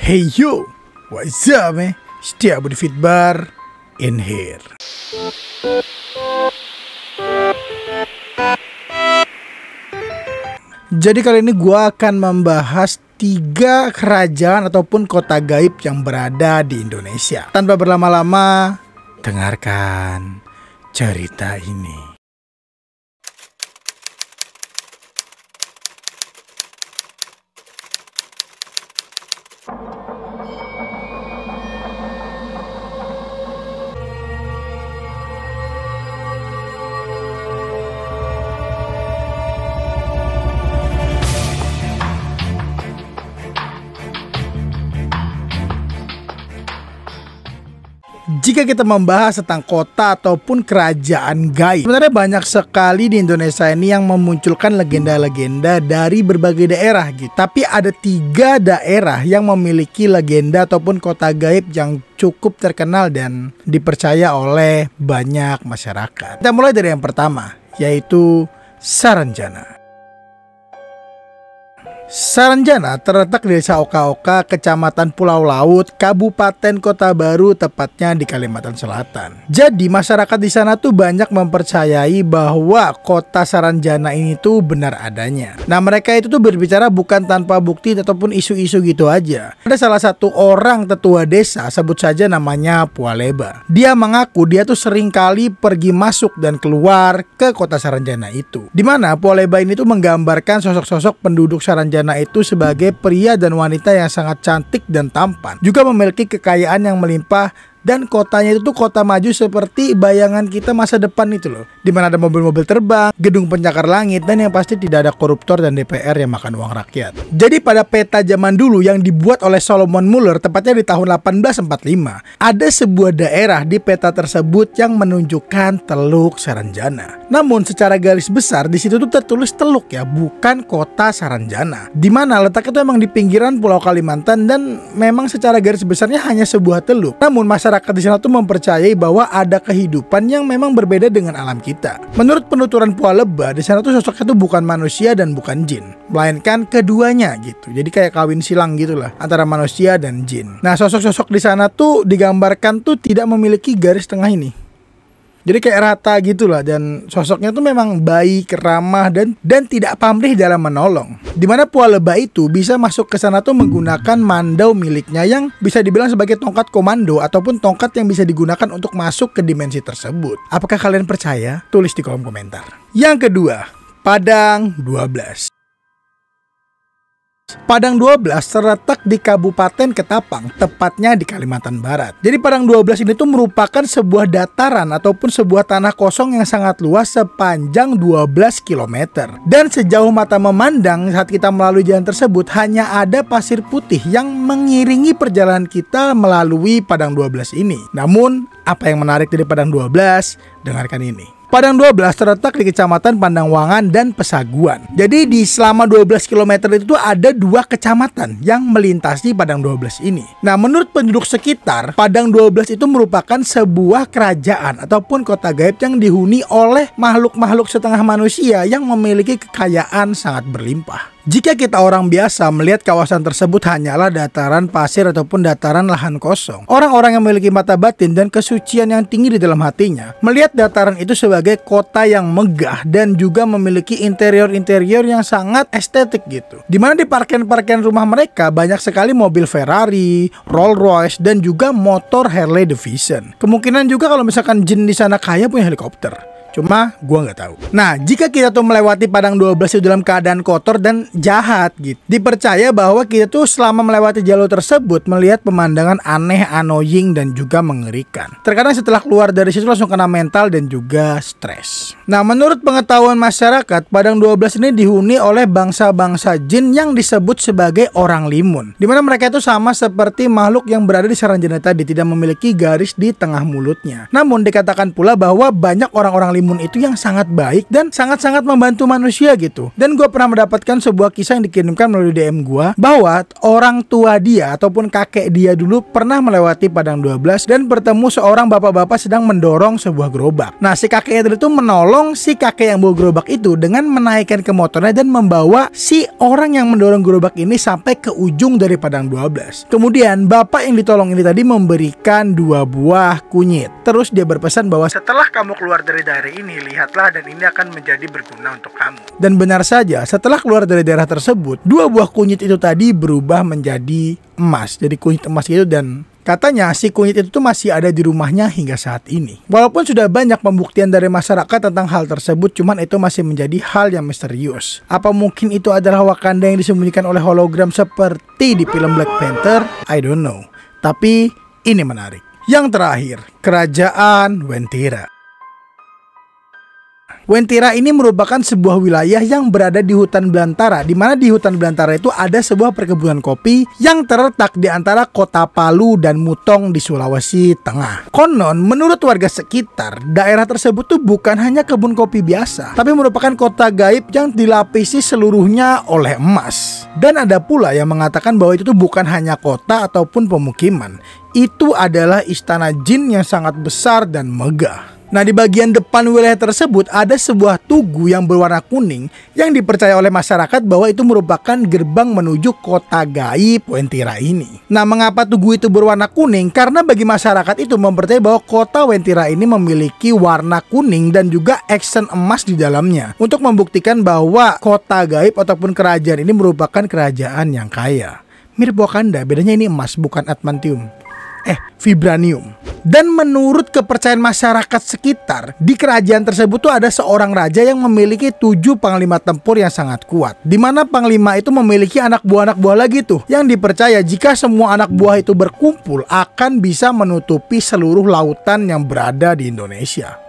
Hey yo, what's up man? Setia Budi Fitbar in here. Jadi kali ini gue akan membahas 3 kerajaan ataupun kota gaib yang berada di Indonesia. Tanpa berlama-lama, dengarkan cerita ini. Jika kita membahas tentang kota ataupun kerajaan gaib, sebenarnya banyak sekali di Indonesia ini yang memunculkan legenda-legenda dari berbagai daerah gitu. Tapi ada 3 daerah yang memiliki legenda ataupun kota gaib yang cukup terkenal dan dipercaya oleh banyak masyarakat. Kita mulai dari yang pertama, yaitu Saranjana. Saranjana terletak di Desa Oka-Oka, Kecamatan Pulau Laut, Kabupaten Kota Baru, tepatnya di Kalimantan Selatan. Jadi masyarakat di sana tuh banyak mempercayai bahwa kota Saranjana ini tuh benar adanya. Nah, mereka itu tuh berbicara bukan tanpa bukti ataupun isu-isu gitu aja. Ada salah satu orang tetua desa, sebut saja namanya Pualeba. Dia mengaku dia tuh sering kali pergi masuk dan keluar ke kota Saranjana itu. Dimana Pualeba ini tuh menggambarkan sosok-sosok penduduk Saranjana itu sebagai pria dan wanita yang sangat cantik dan tampan, juga memiliki kekayaan yang melimpah, dan kotanya itu tuh kota maju seperti bayangan kita masa depan itu loh, dimana ada mobil-mobil terbang, gedung pencakar langit, dan yang pasti tidak ada koruptor dan DPR yang makan uang rakyat. Jadi pada peta zaman dulu yang dibuat oleh Solomon Muller, tepatnya di tahun 1845, ada sebuah daerah di peta tersebut yang menunjukkan Teluk Saranjana. Namun secara garis besar di situ tuh tertulis Teluk ya, bukan kota Saranjana. Dimana letaknya itu emang di pinggiran Pulau Kalimantan dan memang secara garis besarnya hanya sebuah teluk. Namun masyarakat di sana tuh mempercayai bahwa ada kehidupan yang memang berbeda dengan alam kita. Menurut penuturan Pualeba, di sana tuh sosoknya tuh bukan manusia dan bukan jin, melainkan keduanya gitu. Jadi kayak kawin silang gitulah antara manusia dan jin. Nah, sosok-sosok di sana tuh digambarkan tuh tidak memiliki garis tengah ini. Jadi kayak rata gitulah, dan sosoknya tuh memang baik, ramah, dan tidak pamrih dalam menolong. Dimana Pualeba itu bisa masuk ke sana tuh menggunakan mandau miliknya yang bisa dibilang sebagai tongkat komando ataupun tongkat yang bisa digunakan untuk masuk ke dimensi tersebut. Apakah kalian percaya? Tulis di kolom komentar. Yang kedua, Padang 12. Padang 12 terletak di Kabupaten Ketapang, tepatnya di Kalimantan Barat. Jadi Padang 12 ini tuh merupakan sebuah dataran ataupun sebuah tanah kosong yang sangat luas sepanjang 12 km. Dan sejauh mata memandang saat kita melalui jalan tersebut hanya ada pasir putih yang mengiringi perjalanan kita melalui Padang 12 ini. Namun, apa yang menarik dari Padang 12? Dengarkan ini. Padang 12 terletak di Kecamatan Pandangwangan dan Pesaguan. Jadi di selama 12 km itu ada 2 kecamatan yang melintasi Padang 12 ini. Nah, menurut penduduk sekitar, Padang 12 itu merupakan sebuah kerajaan ataupun kota gaib yang dihuni oleh makhluk-makhluk setengah manusia yang memiliki kekayaan sangat berlimpah. Jika kita orang biasa melihat kawasan tersebut hanyalah dataran pasir ataupun dataran lahan kosong, orang-orang yang memiliki mata batin dan kesucian yang tinggi di dalam hatinya melihat dataran itu sebagai kota yang megah dan juga memiliki interior-interior yang sangat estetik gitu. Dimana di parkiran-parkiran rumah mereka banyak sekali mobil Ferrari, Rolls Royce, dan juga motor Harley Davidson. Kemungkinan juga kalau misalkan jin di sana kaya punya helikopter. Cuma gua nggak tahu. Nah, jika kita tuh melewati Padang 12 itu dalam keadaan kotor dan jahat gitu, dipercaya bahwa kita tuh selama melewati jalur tersebut melihat pemandangan aneh, annoying, dan juga mengerikan. Terkadang setelah keluar dari situ langsung kena mental dan juga stres. Nah, menurut pengetahuan masyarakat, Padang 12 ini dihuni oleh bangsa-bangsa jin yang disebut sebagai orang limun. Dimana mereka itu sama seperti makhluk yang berada di Saranjana tadi, tidak memiliki garis di tengah mulutnya. Namun dikatakan pula bahwa banyak orang-orang limun timun itu yang sangat baik dan sangat-sangat membantu manusia gitu. Dan gue pernah mendapatkan sebuah kisah yang dikirimkan melalui DM gue bahwa orang tua dia ataupun kakek dia dulu pernah melewati Padang 12 dan bertemu seorang bapak-bapak sedang mendorong sebuah gerobak. Nah, si kakeknya tadi tuh menolong si kakek yang bawa gerobak itu dengan menaikkan ke motornya dan membawa si orang yang mendorong gerobak ini sampai ke ujung dari Padang 12. Kemudian bapak yang ditolong ini tadi memberikan 2 buah kunyit. Terus dia berpesan bahwa setelah kamu keluar dari daerah ini, lihatlah dan ini akan menjadi berguna untuk kamu. Dan benar saja, setelah keluar dari daerah tersebut, 2 buah kunyit itu tadi berubah menjadi emas. Jadi kunyit emas itu, dan katanya si kunyit itu tuh masih ada di rumahnya hingga saat ini. Walaupun sudah banyak pembuktian dari masyarakat tentang hal tersebut, cuman itu masih menjadi hal yang misterius. Apa mungkin itu adalah Wakanda yang disembunyikan oleh hologram seperti di film Black Panther? I don't know. Tapi ini menarik. Yang terakhir, Kerajaan Wentira. Wentira ini merupakan sebuah wilayah yang berada di hutan belantara, di mana di hutan belantara itu ada sebuah perkebunan kopi yang terletak di antara kota Palu dan Mutong di Sulawesi Tengah. Konon, menurut warga sekitar, daerah tersebut tuh bukan hanya kebun kopi biasa, tapi merupakan kota gaib yang dilapisi seluruhnya oleh emas. Dan ada pula yang mengatakan bahwa itu tuh bukan hanya kota ataupun pemukiman, itu adalah istana jin yang sangat besar dan megah. Nah, di bagian depan wilayah tersebut ada sebuah tugu yang berwarna kuning yang dipercaya oleh masyarakat bahwa itu merupakan gerbang menuju kota gaib Wentira ini. Nah, mengapa tugu itu berwarna kuning? Karena bagi masyarakat itu mempercayai bahwa kota Wentira ini memiliki warna kuning dan juga aksen emas di dalamnya, untuk membuktikan bahwa kota gaib ataupun kerajaan ini merupakan kerajaan yang kaya. Mirip Wakanda, bedanya ini emas bukan adamantium. Vibranium. Dan menurut kepercayaan masyarakat sekitar, di kerajaan tersebut tuh ada seorang raja yang memiliki 7 panglima tempur yang sangat kuat, di mana panglima itu memiliki anak buah lagi tuh, yang dipercaya jika semua anak buah itu berkumpul akan bisa menutupi seluruh lautan yang berada di Indonesia.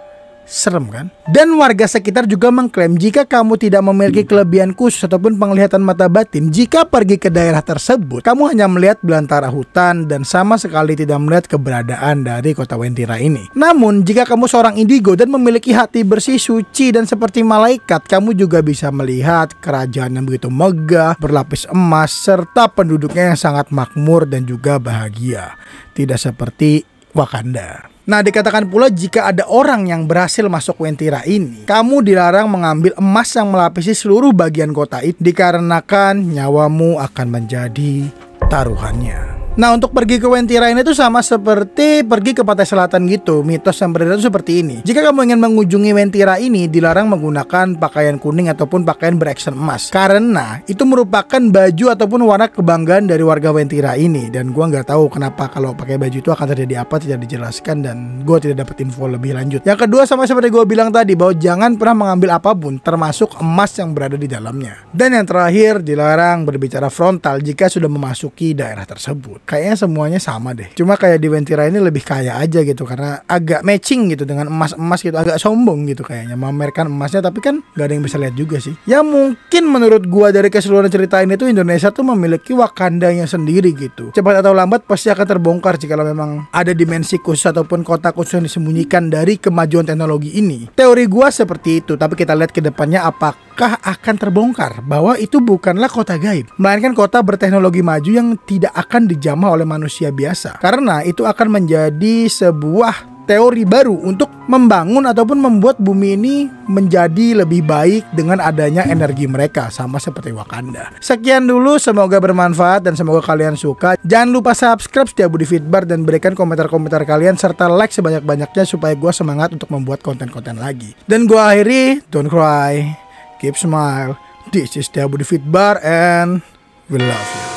Serem kan? Dan warga sekitar juga mengklaim jika kamu tidak memiliki kelebihan khusus ataupun penglihatan mata batin, jika pergi ke daerah tersebut, kamu hanya melihat belantara hutan dan sama sekali tidak melihat keberadaan dari kota Wentira ini. Namun, jika kamu seorang indigo dan memiliki hati bersih, suci, dan seperti malaikat, kamu juga bisa melihat kerajaan yang begitu megah, berlapis emas, serta penduduknya yang sangat makmur dan juga bahagia. Tidak seperti Wakanda. Nah, dikatakan pula jika ada orang yang berhasil masuk Wentira ini, kamu dilarang mengambil emas yang melapisi seluruh bagian kota itu, dikarenakan nyawamu akan menjadi taruhannya. Nah, untuk pergi ke Wentira ini tuh sama seperti pergi ke pantai selatan gitu. Mitos yang beredar itu seperti ini. Jika kamu ingin mengunjungi Wentira ini, dilarang menggunakan pakaian kuning ataupun pakaian beraksen emas, karena itu merupakan baju ataupun warna kebanggaan dari warga Wentira ini. Dan gua nggak tahu kenapa kalau pakai baju itu akan terjadi apa, tidak dijelaskan dan gua tidak dapat info lebih lanjut. Yang kedua, sama seperti gua bilang tadi, bahwa jangan pernah mengambil apapun termasuk emas yang berada di dalamnya. Dan yang terakhir, dilarang berbicara frontal jika sudah memasuki daerah tersebut. Kayaknya semuanya sama deh. Cuma kayak di Wentira ini lebih kaya aja gitu, karena agak matching gitu dengan emas-emas gitu, agak sombong gitu kayaknya memamerkan emasnya, tapi kan gak ada yang bisa lihat juga sih. Ya mungkin menurut gua dari keseluruhan cerita ini tuh Indonesia tuh memiliki Wakandanya sendiri gitu. Cepat atau lambat pasti akan terbongkar jika memang ada dimensi khusus ataupun kota khusus yang disembunyikan dari kemajuan teknologi ini. Teori gua seperti itu, tapi kita lihat ke depannya apakah akan terbongkar bahwa itu bukanlah kota gaib, melainkan kota berteknologi maju yang tidak akan dijamah oleh manusia biasa. Karena itu akan menjadi sebuah teori baru untuk membangun ataupun membuat bumi ini menjadi lebih baik dengan adanya energi mereka, sama seperti Wakanda. Sekian dulu, semoga bermanfaat dan semoga kalian suka. Jangan lupa subscribe Setiabudi Feedbar dan berikan komentar-komentar kalian serta like sebanyak-banyaknya supaya gue semangat untuk membuat konten-konten lagi. Dan gue akhiri, don't cry, keep smile. This is Setiabudi Feedbar and we love you.